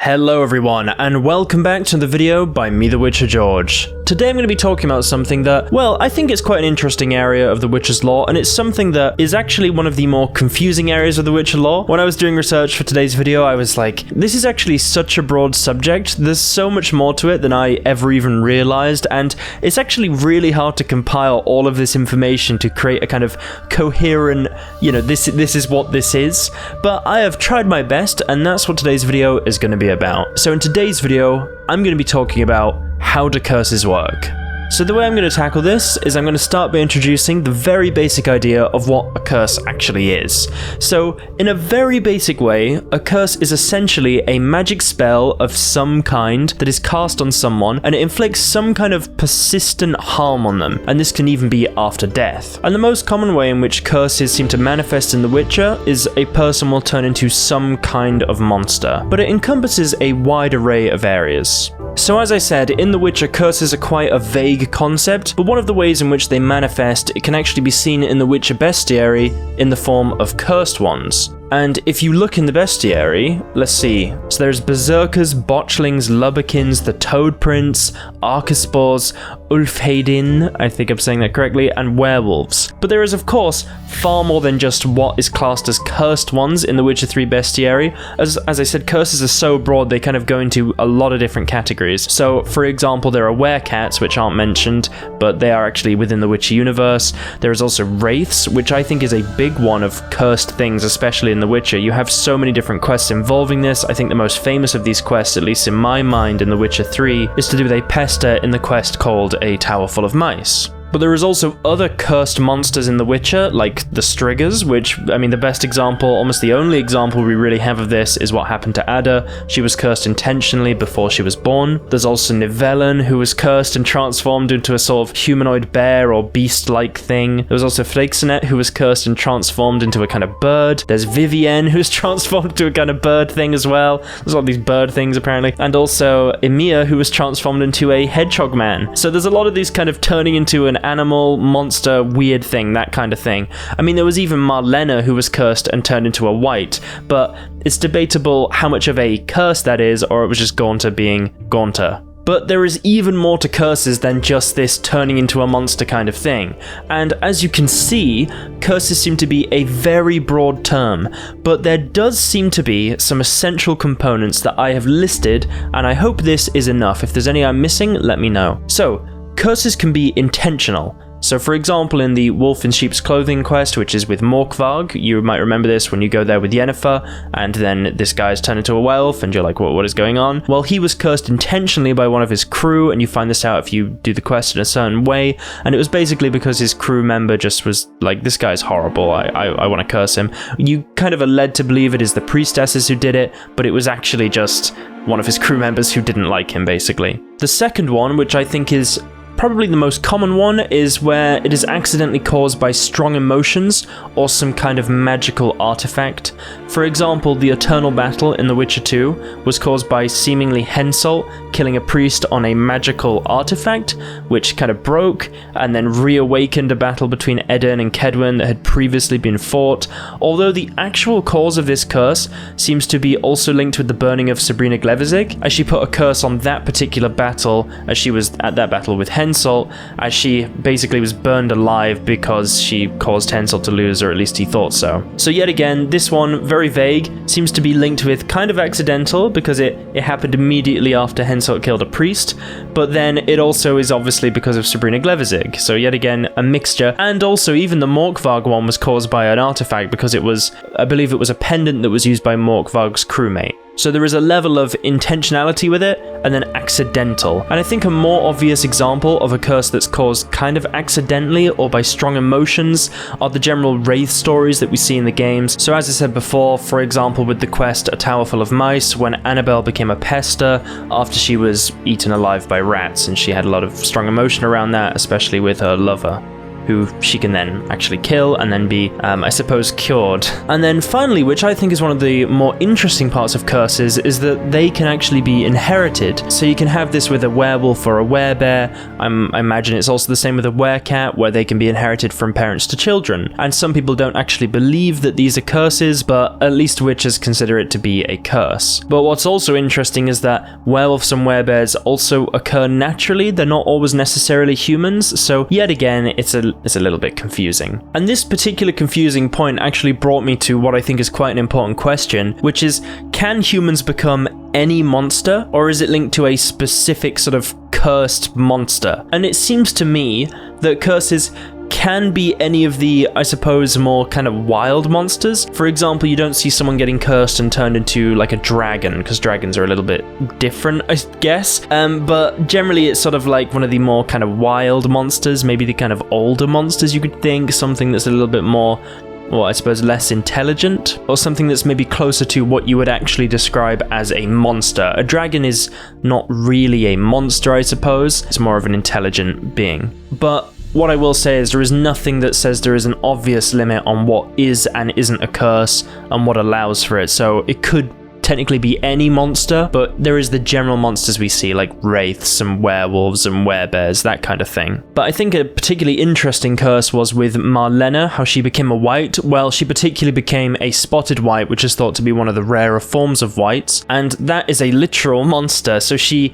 Hello everyone, and welcome back to the video by me, The Witcher George. Today I'm going to be talking about something that, well, I think it's quite an interesting area of the Witcher's lore, and it's something that is actually one of the more confusing areas of the Witcher lore. When I was doing research for today's video, I was like, this is actually such a broad subject, there's so much more to it than I ever even realized, and it's actually really hard to compile all of this information to create a kind of coherent, this is what this is, but I have tried my best, and that's what today's video is going to be about. So in today's video, I'm going to be talking about how do curses work. So the way I'm going to tackle this is I'm going to start by introducing the very basic idea of what a curse actually is. So in a very basic way, a curse is essentially a magic spell of some kind that is cast on someone and it inflicts some kind of persistent harm on them, and this can even be after death. And the most common way in which curses seem to manifest in The Witcher is a person will turn into some kind of monster, but it encompasses a wide array of areas. So as I said, in The Witcher, curses are quite a vague concept, but one of the ways in which they manifest, it can actually be seen in the Witcher bestiary in the form of cursed ones. And if you look in the bestiary, let's see, so there's berserkers, botchlings, lubberkins, the toad prince, archespores, ulfhedin, I think I'm saying that correctly, and werewolves. But there is of course far more than just what is classed as cursed ones in the Witcher 3 bestiary. As I said, curses are so broad they kind of go into a lot of different categories. So for example, there are werecats, which aren't mentioned, but they are actually within the Witcher universe. There is also wraiths, which I think is a big one of cursed things, especially in The Witcher. You have so many different quests involving this. I think the most famous of these quests, at least in my mind in The Witcher 3, is to do with a pester in the quest called A Tower Full of Mice. But there is also other cursed monsters in The Witcher, like the Striggers, which, I mean, the best example, almost the only example we really have of this is what happened to Ada. She was cursed intentionally before she was born. There's also Nivellen, who was cursed and transformed into a sort of humanoid bear or beast-like thing. There was also Freixenet, who was cursed and transformed into a kind of bird. There's Vivienne, who's transformed into a kind of bird thing as well. There's all these bird things, apparently. And also Emir, who was transformed into a hedgehog man. So there's a lot of these kind of turning into an animal, monster, weird thing, that kind of thing. I mean, there was even Marlena who was cursed and turned into a wight, but it's debatable how much of a curse that is, or it was just Gaunter being Gaunter. But there is even more to curses than just this turning into a monster kind of thing. And as you can see, curses seem to be a very broad term, but there does seem to be some essential components that I have listed, and I hope this is enough. If there's any I'm missing, let me know. So, curses can be intentional. So for example, in the Wolf in Sheep's Clothing quest, which is with Morkvarg, you might remember this when you go there with Yennefer, and then this guy's turned into a werewolf, and you're like, what is going on? Well, he was cursed intentionally by one of his crew, and you find this out if you do the quest in a certain way, and it was basically because his crew member just was like, this guy's horrible, I want to curse him. You kind of are led to believe it is the priestesses who did it, but it was actually just one of his crew members who didn't like him, basically. The second one, which I think is probably the most common one, is where it is accidentally caused by strong emotions or some kind of magical artifact. For example, the Eternal Battle in The Witcher 2 was caused by seemingly Henselt killing a priest on a magical artifact, which kind of broke and then reawakened a battle between Edirn and Kedwen that had previously been fought, although the actual cause of this curse seems to be also linked with the burning of Sabrina Glevizig, as she put a curse on that particular battle, as she was at that battle with Henselt, as she basically was burned alive because she caused Henselt to lose, or at least he thought so. So yet again, this one, very vague, seems to be linked with kind of accidental because it happened immediately after Henselt killed a priest, but then it also is obviously because of Sabrina Glevizig. So yet again, a mixture. And also even the Morkvarg one was caused by an artifact because it was, I believe it was a pendant that was used by Morkvarg's crewmate. So there is a level of intentionality with it, and then accidental. And I think a more obvious example of a curse that's caused kind of accidentally or by strong emotions are the general wraith stories that we see in the games. So as I said before, for example with the quest A Tower Full of Mice, when Annabelle became a pester after she was eaten alive by rats, and she had a lot of strong emotion around that, especially with her lover, who she can then actually kill and then be, I suppose, cured. And then finally, which I think is one of the more interesting parts of curses, is that they can actually be inherited. So you can have this with a werewolf or a werebear. I imagine it's also the same with a werecat, where they can be inherited from parents to children. And some people don't actually believe that these are curses, but at least witches consider it to be a curse. But what's also interesting is that werewolves and werebears also occur naturally. They're not always necessarily humans, so yet again, it's a little bit confusing. And this particular confusing point actually brought me to what I think is quite an important question, which is, can humans become any monster, or is it linked to a specific sort of cursed monster? And it seems to me that curses can be any of the, I suppose, more kind of wild monsters. For example, you don't see someone getting cursed and turned into like a dragon, because dragons are a little bit different, I guess. But generally it's sort of like one of the more kind of wild monsters, maybe the kind of older monsters you could think, something that's a little bit more, well, I suppose less intelligent, or something that's maybe closer to what you would actually describe as a monster. A dragon is not really a monster, I suppose. It's more of an intelligent being. But what I will say is there is nothing that says there is an obvious limit on what is and isn't a curse and what allows for it. So it could technically be any monster, but there is the general monsters we see, like wraiths and werewolves and werebears, that kind of thing. But I think a particularly interesting curse was with Marlena, how she became a wight. Well, she particularly became a spotted wight, which is thought to be one of the rarer forms of wights, and that is a literal monster. So she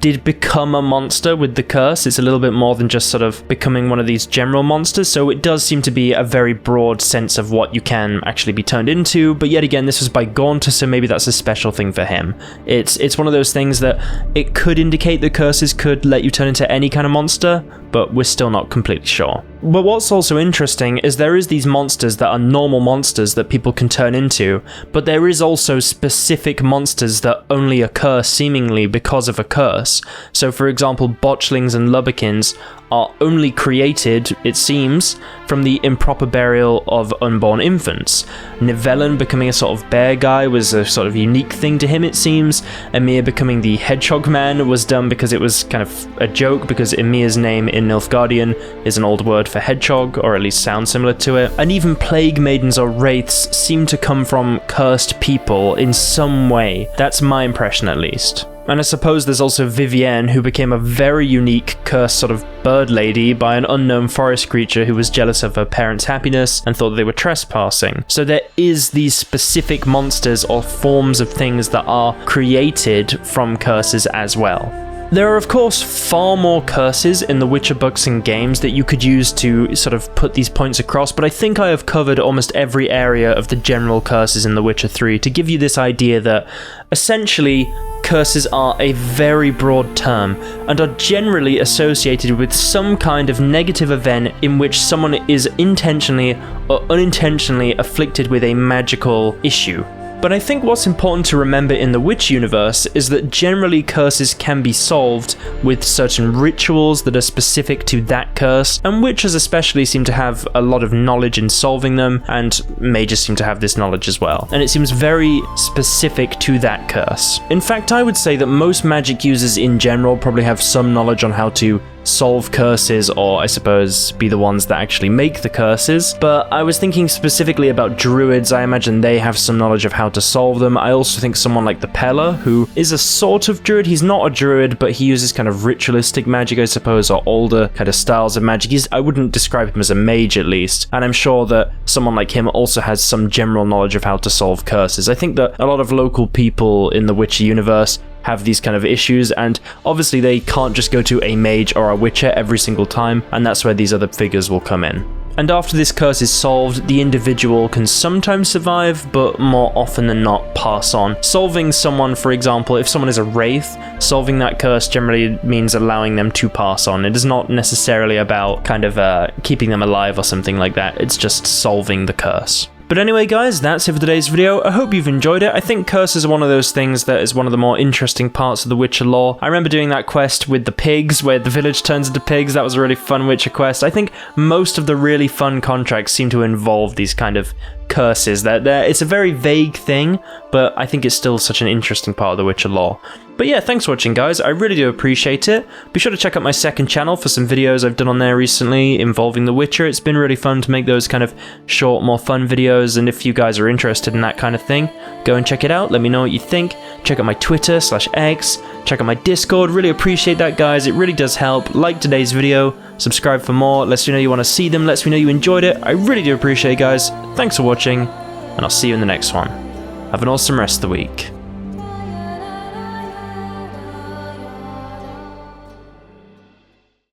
did become a monster with the curse. It's a little bit more than just sort of becoming one of these general monsters, so it does seem to be a very broad sense of what you can actually be turned into. But yet again, this was by Gaunter, so maybe that's a special thing for him. It's one of those things that it could indicate that curses could let you turn into any kind of monster, but we're still not completely sure. But what's also interesting is there is these monsters that are normal monsters that people can turn into, but there is also specific monsters that only occur seemingly because of a curse. So for example, botchlings and lubberkins are only created, it seems, from the improper burial of unborn infants. Nivellen becoming a sort of bear guy was a sort of unique thing to him, it seems. Emir becoming the hedgehog man was done because it was kind of a joke, because Emir's name in Nilfgaardian is an old word for hedgehog, or at least sounds similar to it. And even plague maidens or wraiths seem to come from cursed people in some way. That's my impression, at least. And I suppose there's also Vivienne, who became a very unique cursed sort of bird lady by an unknown forest creature who was jealous of her parents' happiness and thought they were trespassing. So there is these specific monsters or forms of things that are created from curses as well. There are of course far more curses in the Witcher books and games that you could use to sort of put these points across, but I think I have covered almost every area of the general curses in The Witcher 3 to give you this idea that essentially curses are a very broad term and are generally associated with some kind of negative event in which someone is intentionally or unintentionally afflicted with a magical issue. But I think what's important to remember in the Witch universe is that generally curses can be solved with certain rituals that are specific to that curse, and witches especially seem to have a lot of knowledge in solving them, and mages seem to have this knowledge as well. And it seems very specific to that curse. In fact, I would say that most magic users in general probably have some knowledge on how to solve curses, or I suppose be the ones that actually make the curses. But I was thinking specifically about druids. I imagine they have some knowledge of how to solve them. I also think someone like the Pella, who is a sort of druid. He's not a druid, but he uses kind of ritualistic magic, I suppose, or older kind of styles of magic. I wouldn't describe him as a mage, at least. And I'm sure that someone like him also has some general knowledge of how to solve curses. I think that a lot of local people in the Witcher universe have these kind of issues, and obviously they can't just go to a mage or a witcher every single time, and that's where these other figures will come in. And after this curse is solved, the individual can sometimes survive, but more often than not pass on. Solving someone, for example, if someone is a wraith, solving that curse generally means allowing them to pass on. It is not necessarily about kind of keeping them alive or something like that, it's just solving the curse. But anyway guys, that's it for today's video. I hope you've enjoyed it. I think curses are one of those things that is one of the more interesting parts of the Witcher lore. I remember doing that quest with the pigs, where the village turns into pigs. That was a really fun Witcher quest. I think most of the really fun contracts seem to involve these kind of curses. It's a very vague thing, but I think it's still such an interesting part of the Witcher lore. But yeah, thanks for watching, guys. I really do appreciate it. Be sure to check out my second channel for some videos I've done on there recently involving The Witcher. It's been really fun to make those kind of short, more fun videos, and if you guys are interested in that kind of thing, go and check it out. Let me know what you think. Check out my Twitter/X. Check out my Discord. Really appreciate that, guys. It really does help. Like today's video. Subscribe for more. Lets me know you want to see them. Lets me know you enjoyed it. I really do appreciate it, guys. Thanks for watching, and I'll see you in the next one. Have an awesome rest of the week.